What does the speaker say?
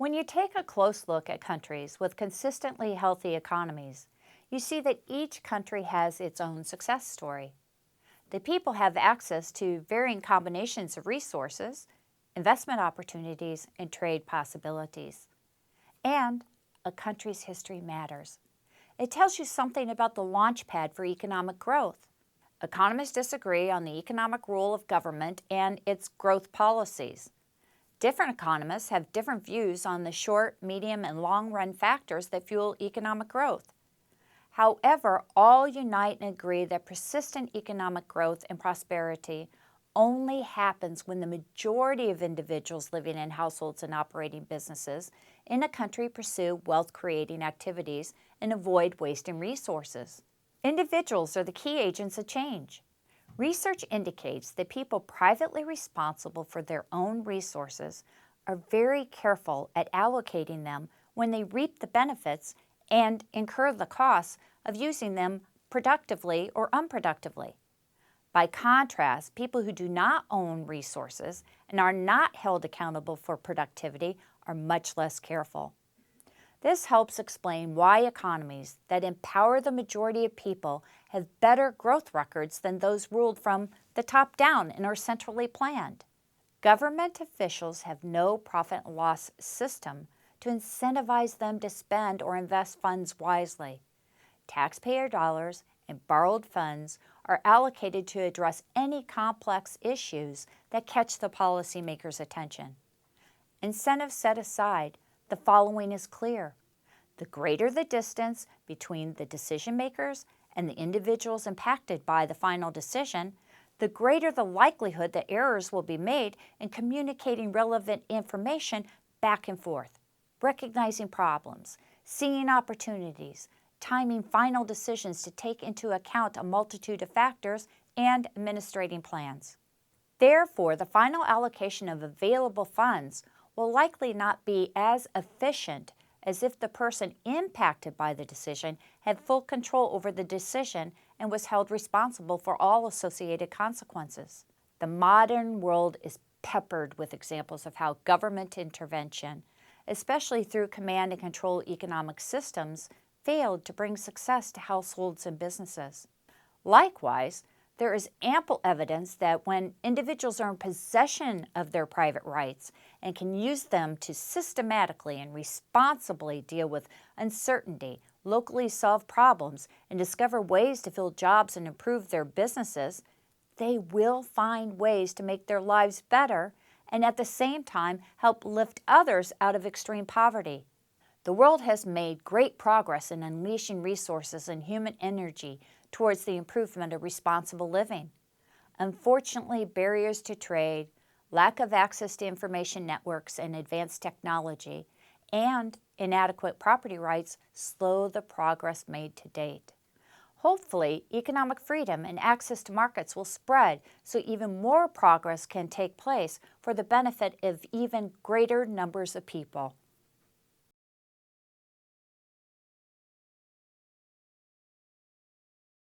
When you take a close look at countries with consistently healthy economies, you see that each country has its own success story. The people have access to varying combinations of resources, investment opportunities, and trade possibilities. And a country's history matters. It tells you something about the launchpad for economic growth. Economists disagree on the economic role of government and its growth policies. Different economists have different views on the short, medium, and long-run factors that fuel economic growth. However, all unite and agree that persistent economic growth and prosperity only happens when the majority of individuals living in households and operating businesses in a country pursue wealth-creating activities and avoid wasting resources. Individuals are the key agents of change. Research indicates that people privately responsible for their own resources are very careful at allocating them when they reap the benefits and incur the costs of using them productively or unproductively. By contrast, people who do not own resources and are not held accountable for productivity are much less careful. This helps explain why economies that empower the majority of people have better growth records than those ruled from the top down and are centrally planned. Government officials have no profit and loss system to incentivize them to spend or invest funds wisely. Taxpayer dollars and borrowed funds are allocated to address any complex issues that catch the policymakers' attention. Incentives set aside, the following is clear. The greater the distance between the decision makers and the individuals impacted by the final decision, the greater the likelihood that errors will be made in communicating relevant information back and forth, recognizing problems, seeing opportunities, timing final decisions to take into account a multitude of factors, and administrating plans. Therefore, the final allocation of available funds will likely not be as efficient as if the person impacted by the decision had full control over the decision and was held responsible for all associated consequences. The modern world is peppered with examples of how government intervention, especially through command and control economic systems, failed to bring success to households and businesses. Likewise, there is ample evidence that when individuals are in possession of their private rights and can use them to systematically and responsibly deal with uncertainty, locally solve problems, and discover ways to fill jobs and improve their businesses, they will find ways to make their lives better and at the same time help lift others out of extreme poverty. The world has made great progress in unleashing resources and human energy towards the improvement of responsible living. Unfortunately, barriers to trade, lack of access to information networks and advanced technology, and inadequate property rights slow the progress made to date. Hopefully, economic freedom and access to markets will spread so even more progress can take place for the benefit of even greater numbers of people.